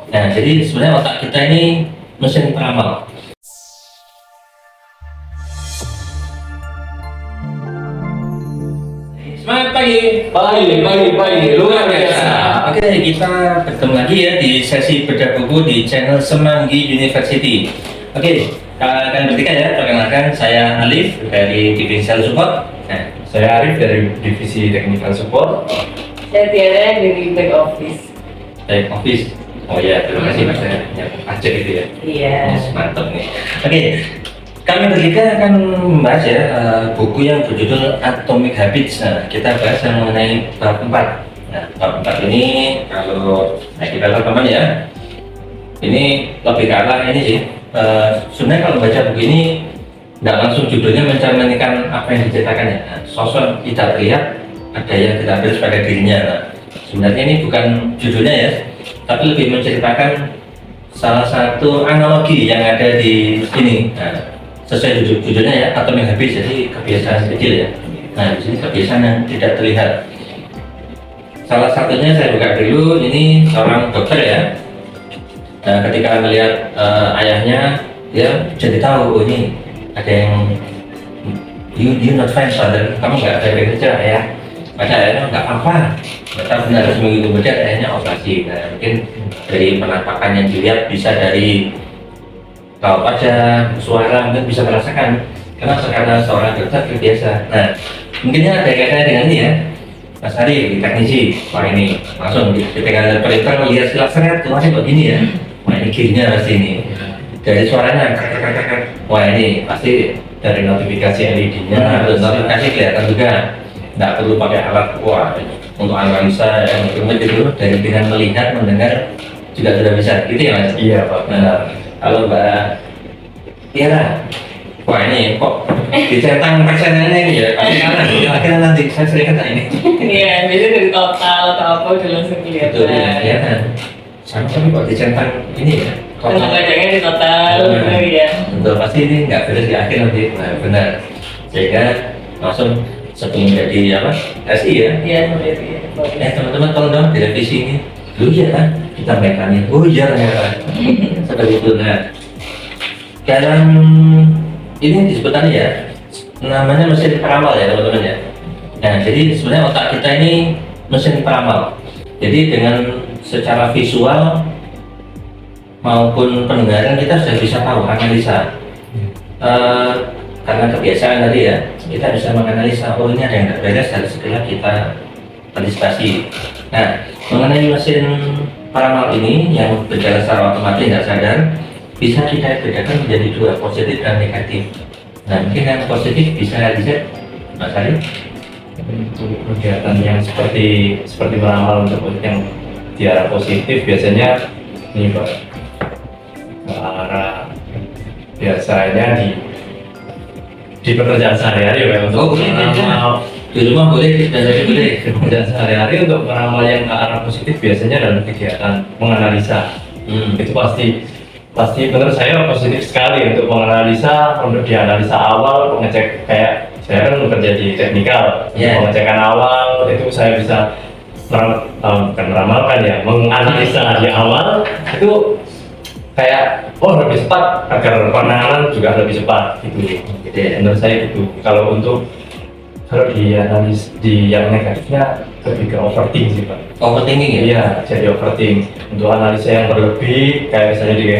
Nah, jadi sebenarnya otak kita ini mesin peramal. Semangat pagi, luar biasa. Oke, kita bertemu lagi ya di sesi bedah buku di channel Semanggi University. Oke, kalian bertiga ya, perkenalkan saya Alif dari Divisi Sales Support. Nah, Saya Arif dari Divisi Technical Support. Saya Tiara dari back office. dari Office. Oh ya, terima kasih Mas ya, aja gitu ya. Iya. Mantap nih. Oke, kami bertiga akan membahas ya buku yang berjudul Atomic Habits. Nah, kita bahas yang mengenai bab 4. Nah, bab 4 ini kalau kita teman ya, ini lebih ke arah ini sih. Sebenarnya kalau baca buku ini nggak langsung judulnya mencerminkan apa yang diceritakan ya. Nah, sosok tidak terlihat, ada yang kita ambil sebagai dirinya. Nah, sebenarnya ini bukan judulnya ya, tapi lebih menceritakan salah satu analogi yang ada di sini. Nah, sesuai judulnya ya, Atomic Habits, jadi kebiasaan kecil ya. Nah, di sini kebiasaan yang tidak terlihat. Salah satunya saya buka dulu, ini seorang dokter ya. Nah, ketika melihat ayahnya, dia jadi tahu, oh ini ada yang you not fine father, kamu nggak ada kerja ya. Pada akhirnya nggak apa-apa, tapi benar seminggu kemudian akhirnya operasi. Nah, mungkin dari penampakan yang dilihat bisa dari raut wajah, suara, mungkin bisa merasakan karena seorang dokter terbiasa. Nah, mungkinnya ada kaitannya dengan ini ya, Mas Ari, teknisi, wah ini langsung ketika printer melihat sekilas seret, tuh masih begini ya, wah ini kirinya pasti ini. Dari suaranya, wah ini pasti dari notifikasi LED-nya, terus notifikasi kelihatan juga. Nggak perlu pakai alat wah untuk analisa yang gitu, dari dengan melihat, mendengar juga sudah bisa gitu ya Mas? Iya Pak. Nah, kalau Mbak Tiara, wah ini kok dicentang persennya ini ya, akhirnya nanti saya sering kata ini. Iya, biasanya dari total atau apa udah langsung kelihatan. Betul ya, kelihatan. Sama tapi kok dicentang ini ya? Karena bacanya di total, ya. Betul, pasti ini nggak beres di akhir nanti. Nah, benar. Sehingga langsung sebelum jadi apa? SI ya? Iya, seperti itu ya. Teman-teman kalau dong direvisi ini, dulu ya kan kita mekanik. Oh iya ternyata seperti itu. Nah, dalam ini disebutannya ya, namanya mesin peramal ya teman-teman ya. Nah, jadi sebenarnya otak kita ini mesin peramal. Jadi dengan secara visual maupun pendengaran kita sudah bisa tahu analisa. Karena kebiasaan tadi ya, kita bisa menganalisa, oh ini ada yang tidak beres, harus segera kita antisipasi. Nah, mengenai mesin peramal ini yang berjalan secara otomatis tidak sadar, bisa kita bedakan menjadi dua, positif dan negatif. Nah, mungkin yang positif bisa dilihat Mas Arif. Untuk kegiatan yang seperti meramal untuk yang di arah positif biasanya ini Pak, ke arah biasanya di pekerjaan sehari-hari Pak, untuk meramal Di rumah boleh, dan jadi boleh. pekerjaan sehari-hari untuk meramal yang ke arah positif biasanya dalam kegiatan menganalisa. Itu pasti menurut saya positif sekali untuk menganalisa, untuk dianalisa awal, mengecek kayak saya kan bekerja di teknikal, pengecekan awal itu saya bisa bukan meramalkan ya, menganalisa di awal itu kayak lebih cepat agar penanganan juga lebih cepat gitu ya. Menurut saya gitu. Kalau di analis di yang negatifnya lebih ke overthinking sih Pak. Overthinking ya? Iya, jadi overthinking. Untuk analisa yang berlebih kayak misalnya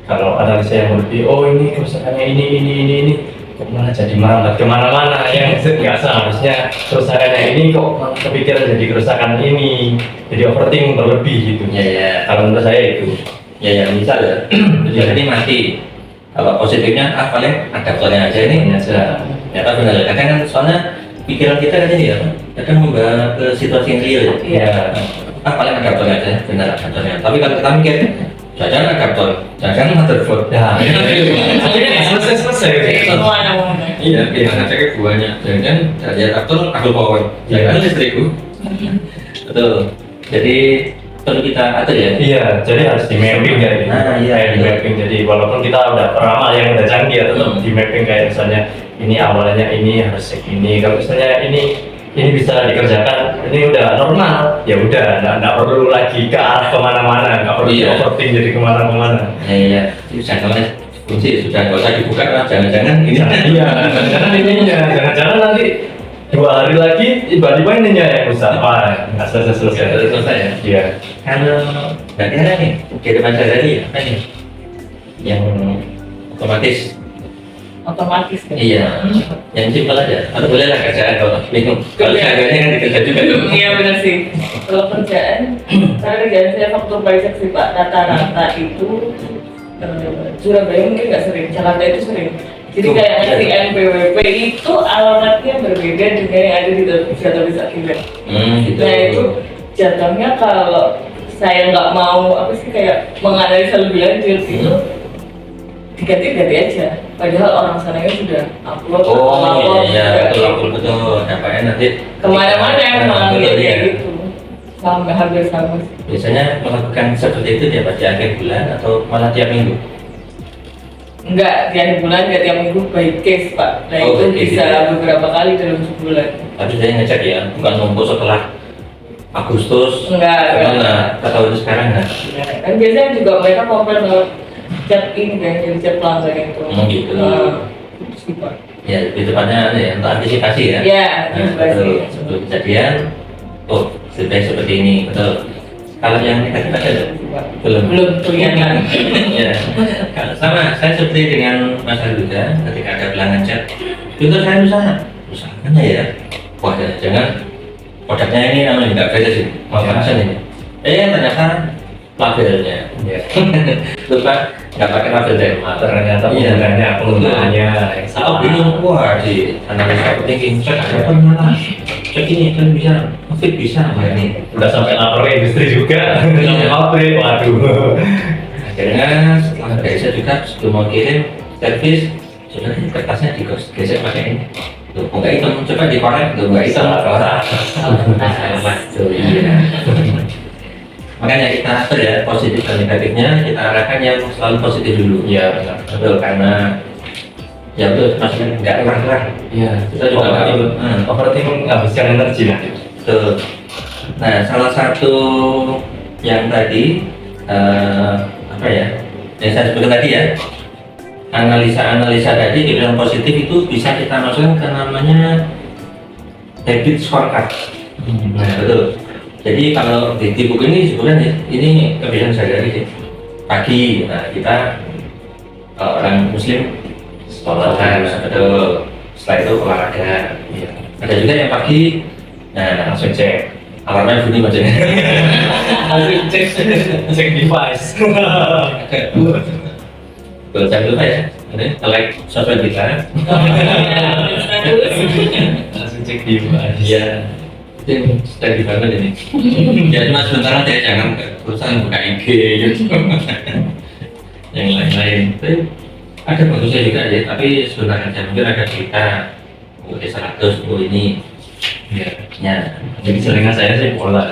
kalau analisa yang berlebih, oh ini kerusakannya ini kok malah jadi merambat kemana-mana yang nggak seharusnya kerusakannya ini kok kepikiran jadi kerusakan ini, jadi overthinking berlebih gitu. Ya. Kalau menurut saya itu. Ya misal ya, jadi mati. Kalau positifnya paling adaptornya aja ini aja. Ya tapi benar, kadang kan soalnya pikiran kita kan ini ya, kadang membawa ke situasi yang real ya. Iya. Paling adaptornya aja, benar adaptornya. Tapi kalau kita mikir, jangan adaptor, jangan motherboard. Ya, selesai. Iya, kita cek buahnya. Jangan dari adaptor aku power, jangan listrikku. Betul. Jadi perlu kita atur ya. Iya, jadi harus di mapping kayak gitu. Iya, di mapping. Jadi walaupun kita udah peramal yang udah canggih, tetap di mapping kayak misalnya ini awalnya ini harus segini. Kalau misalnya ini ini bisa dikerjakan, ini udah normal, ya udah, nggak perlu lagi ke arah kemana-mana, nggak perlu Iya. overthink jadi kemana-mana. Iya, jangan kunci sudah nggak usah dibuka lah, jangan-jangan ini. Iya, jangan ininya, jangan-jangan nanti 2 hari lagi tiba-tiba ininya yang rusak. Wah, nggak selesai-selesai. Nggak selesai ya? Iya. Kalau berarti ada nih kiriman sehari apa nih yang otomatis? Otomatis kan? Iya, yang simpel aja. Atau boleh lah kerjaan kalau bingung. Kalau harganya kan dikerja juga. Iya benar sih. Kalau kerjaan, karena kerjaan saya faktor pajak sih Pak, rata-rata itu Surabaya mungkin nggak sering, Jakarta itu sering. Jadi kayak ngasih NPWP itu alamatnya berbeda dengan yang ada di database akibat. Gitu. Nah itu jatuhnya kalau saya nggak mau apa sih kayak menganalisa lebih lanjut itu diganti-ganti aja. Padahal orang sananya sudah upload, Oh iya, juga betul betul. Nampaknya nanti kemana-mana yang mengalami betul, kayak iya. gitu. Sampai hampir sama sih. Biasanya melakukan seperti itu dia pada akhir bulan atau malah tiap minggu? Enggak, di akhir bulan, enggak tiap minggu by case Pak. Nah Oh, itu by case, bisa ya. beberapa kali dalam sebulan. Tapi saya ngecek ya, bukan numpuk setelah Agustus. Enggak. Karena tahun sekarang nggak. Kan biasanya juga mereka komplain lewat chat ini kan, jadi chat pelanggan itu. Gitu. Sih, Pak. Ya, lebih tepatnya ya, untuk antisipasi ya. Ya, Nah, betul. Sebelum kejadian, oh seperti ini, betul. Kalau yang negatif ada? Belum kelihatan. Ya, kalau sama saya seperti dengan Mas Al juga, ketika ada pelanggan chat, Twitter saya rusak mana ya? Wah, jangan produknya ini namanya nggak beda sih, mau pesan ini. Ternyata labelnya, Iya. lupa nggak pakai label deh. Ternyata Iya. penggunaannya yang Aku salah. bingung, wah di analisa thinking, cek ada ternyata, cek ini kan bisa, fit bisa, ya ini. Udah sampai lapor ke industri juga, sampai pabrik, waduh. Akhirnya setelah biasa juga sebelum mau kirim servis, sebenarnya kertasnya digesek pakai ini. Tuh, nggak hitam, coba dikorek, tuh nggak hitam. Salah, tuh iya. Makanya kita atur ya positif dan negatifnya, kita arahkan yang selalu positif dulu. Iya, benar. Betul, karena ya betul, maksudnya nggak terang-terang. Iya, Kita juga nggak perlu. overthinking menghabiskan energi nanti. Betul. Nah, salah satu yang tadi apa ya? Yang saya sebutkan tadi ya, analisa tadi dibilang positif itu bisa kita masukkan ke namanya habit scorecard. Nah, betul. Jadi kalau di buku ini sebenarnya ini kebiasaan sehari-hari sih. Pagi, nah kita orang Muslim sholat, betul. Setelah itu olahraga. Iya. Ada juga yang pagi, nah Langsung cek, alarmnya bunyi macamnya. langsung cek device. Betul, jangan lupa ya. Ini like sosmed kita. Langsung cek device. Iya. Itu stay banget ini. Ya cuma sebentar aja, jangan terusan buka IG gitu. Yang lain-lain. Tapi ada bagusnya juga ya, tapi sebentar aja. Mungkin ada cerita, oh 100, oh ini. Iya. Ya. Jadi selingan saya sih bola.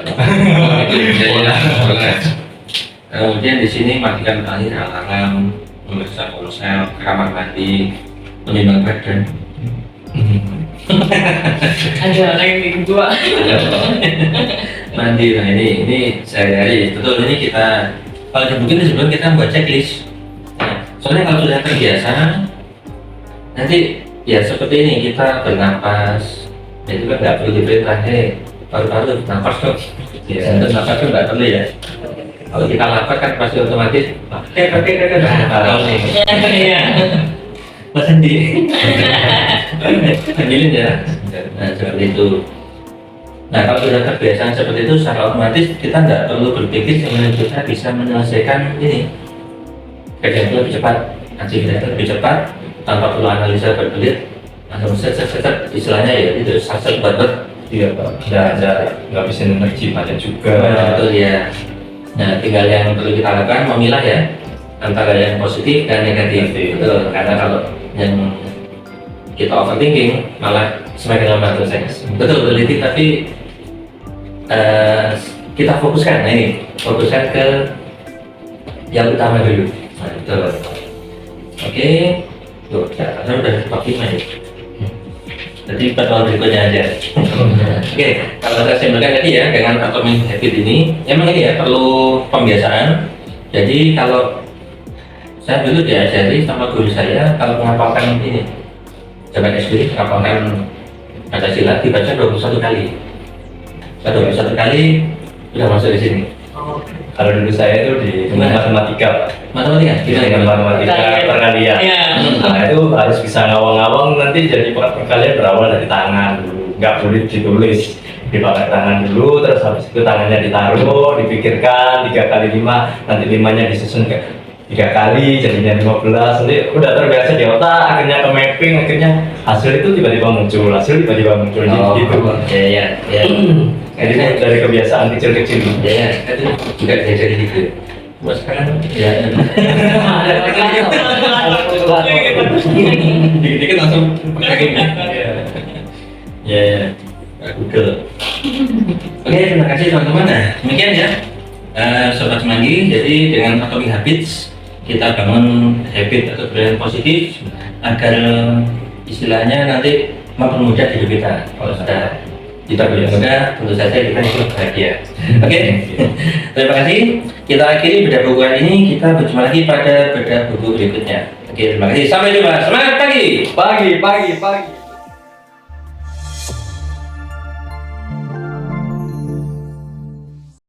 Kemudian di sini matikan terakhir alarm, memeriksa ponsel, kamar mandi, menimbang badan. Ada yang kedua. Mandi, nah ini sehari-hari betul ini kita kalau di buku ini sebelum kita membuat checklist. Nah, soalnya kalau sudah terbiasa nanti ya seperti ini kita bernapas, ya itu kan nggak perlu diperintah, paru-paru nafas dong. Ya, untuk nafas itu nggak perlu ya. Kalau kita lapar kan pasti otomatis pakai tahu nih. Iya. Mas Andi, ambilin ya. Nah seperti itu. Nah kalau sudah kebiasaan seperti itu, secara otomatis kita nggak perlu berpikir sebenarnya kita bisa menyelesaikan ini kerjaan itu lebih cepat, aktivitas lebih cepat tanpa perlu analisa berbelit, langsung set istilahnya ya itu set buat. Iya Pak, nggak bisa energi banyak juga. Betul ya. Nah tinggal yang perlu kita lakukan memilah ya antara yang positif dan negatif. Betul, karena kalau yang kita overthinking malah semakin lama selesai. Betul teliti tapi kita fokuskan. Nah ini fokuskan ke yang utama dulu. Nah, betul. Oke, tuh, saya udah top 5 ya. Jadi pertemuan berikutnya aja. Oke, kalau saya simpulkan tadi ya dengan atomic habit ini, emang ini ya perlu pembiasaan. Jadi kalau saya dulu diajari sama guru saya kalau menghafalkan ini, zaman SD menghafalkan Pancasila dibaca 21 kali. 21 kali udah masuk di sini. Kalau dulu saya itu di Gimana? matematika, Matematika, kita dengan matematika perkalian. Iya. Nah itu harus bisa ngawang-ngawang, nanti jadi perkalian berawal dari tangan dulu, nggak boleh ditulis, dipakai tangan dulu, terus habis itu tangannya ditaruh, dipikirkan 3 kali 5, nanti 5-nya disusun ke 3 kali, jadinya 15, nanti udah terbiasa di otak, akhirnya ke mapping, akhirnya hasil itu tiba-tiba muncul, gitu. ya. Jadi dari kebiasaan kecil-kecil. Ya, itu juga diajari gitu. Cuma sekarang ya. Dikit-dikit langsung pakai ini. Ya, Google. Oke, terima kasih teman-teman. Nah, demikian ya, Sobat Semanggi. Jadi dengan Atomic Habits kita bangun habit atau kebiasaan positif agar istilahnya nanti mempermudah hidup kita. Kalau sudah kita mudah, tentu saja kita hidup bahagia. Oke, terima kasih. Kita akhiri bedah buku ini. Kita berjumpa lagi pada bedah buku berikutnya. Oke, terima kasih. Sampai jumpa. Semangat pagi. Pagi.